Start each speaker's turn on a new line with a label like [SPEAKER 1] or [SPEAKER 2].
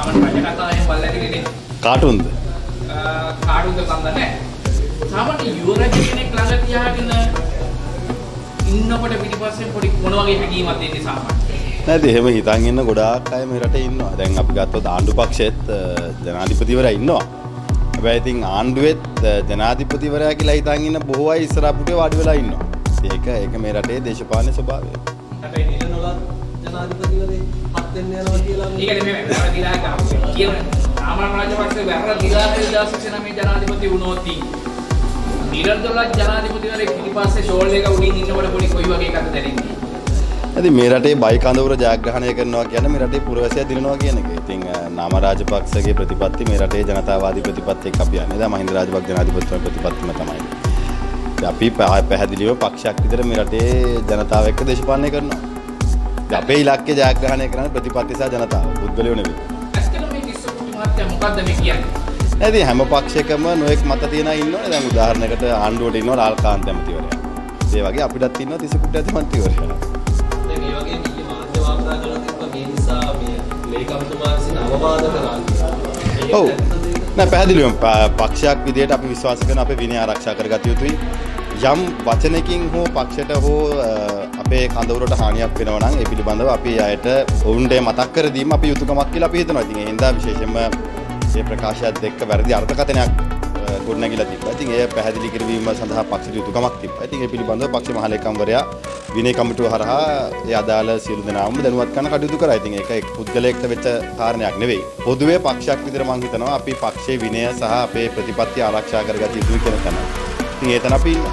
[SPEAKER 1] සාමාන්‍ය රජකතාවෙන් බලලා තියෙන්නේ
[SPEAKER 2] කාටුන්ද?
[SPEAKER 1] කාටුන්ද සම්බන්ධ නැහැ. සාමාන්‍ය යුවරජ කෙනෙක් ළඟ තියාගෙන ඉන්නකොට පිටිපස්සෙන් පොඩි මොන වගේ හැඟීමක් දෙන්නේ සාමාන්‍යයෙන්?
[SPEAKER 2] නැද එහෙම හිතන් ඉන්න ගොඩාක් අය මේ රටේ ඉන්නවා. දැන් අපි ගත්තොත් ආණ්ඩු පක්ෂෙත් ජනාධිපතිවරයා ඉන්නවා. හැබැයි ඉතින් ආණ්ඩුවෙත් ජනාධිපතිවරයා කියලා හිතන් ඉන්න බොහෝ අය ඉස්සරහ පුටේ වාඩි වෙලා ඉන්නවා. ඒක මේ රටේ දේශපාලන ස්වභාවය.
[SPEAKER 1] හැබැයි නිලනොල ජනාධිපතිවරේ හත් වෙන්න යනවා කියලා ඒක නෙමෙයි වැරදි දිලා ගන්න කියනවා. සාමාන්‍ය රාජපක්ෂ වැරදි දිලා 2009 ජනාධිපති වුණොත් නිලනොල ජනාධිපතිවරේ පිටිපස්සේ ෂෝල් එක උඩින් ඉන්නකොට පොඩි කොයි වගේ එකක්ද දැනෙන්නේ?
[SPEAKER 2] ඉතින් මේ රටේ බයි කඳවුර ජයග්‍රහණය කරනවා කියන්නේ මේ රටේ පුරවැසියා දිනනවා කියන එක. ඉතින් නාම රාජපක්ෂගේ ප්‍රතිපත්ති මේ රටේ ජනතාවාදී ප්‍රතිපත්ති එක්ක අපි යන්නේ. දැන් මහින්ද රාජපක්ෂ ජනාධිපතිතුමා ප්‍රතිපත්තිම තමයි. අපි පැහැදිලිව පක්ෂයක් විතර මේ රටේ ජනතාව එක්ක දේශපාලනය කරනවා. අපේ ඉලක්කය ජයග්‍රහණය කරන ප්‍රතිපත්ති සහ ජනතාව පුද්ගලයෝ නෙවෙයි.
[SPEAKER 1] ඇත්තටම මේ කිස්සකුටි මහත්තයා මොකද්ද මේ කියන්නේ?
[SPEAKER 2] නැති හැම පක්ෂයකම නොඑක් මත තියෙන අය ඉන්නවනේ. දැන් උදාහරණයකට ආණ්ඩුවට ඉන්නවා ලාල්කාන්ත ඇමතිවරයා. ඒ වගේ අපිටත් ඉන්නවා තිසකුටි ඇමතිවරයා.
[SPEAKER 3] දැන් මේ වගේ නිය මාධ්‍ය වාර්තා කරලා තිබ්බ මේ නිසා මේ ලේකම්තුමා විසින් අවවාද කරන්නේ.
[SPEAKER 2] ඔව්. නෑ පැහැදිලිවම පක්ෂයක් විදිහට අපි විශ්වාස කරන අපේ විනය ආරක්ෂා කරගත යුතුයි. යම් වචනකින් හෝ පක්ෂයට හෝ අපේ කඳවුරට හානියක් වෙනවා නම් ඒ පිළිබඳව අපි අයට ඔවුන්ට මතක් කර දීම අපේ යුතුයකමක් කියලා අපි හිතනවා. ඉතින් ඒ හින්දා විශේෂයෙන්ම මේ ප්‍රකාශයත් එක්ක වැරදි අර්ථකථනයක් ගොඩනැගිලා තිබ්බා. ඉතින් ඒ පැහැදිලි කිරීම සඳහා පක්ෂ යුතුයකමක් තිබ්බා. ඉතින් ඒ පිළිබඳව පක්ෂ මහලේකම්වරයා විනය කමිටුව හරහා ඒ අදාළ සියලු දෙනාම දැනුවත් කරන්න කටයුතු කරා. ඉතින් ඒක එක් පුද්ගලයෙක්ට වෙච්ච කාරණයක් නෙවෙයි. පොදුවේ පක්ෂයක් විදිහට මම හිතනවා අපි පක්ෂයේ විනය සහ අපේ ප්‍රතිපත්ති ආරක්ෂා කරගත යුතුයි කියන තැන. ඉතින් ඒ තැන අපි ඉන්නවා.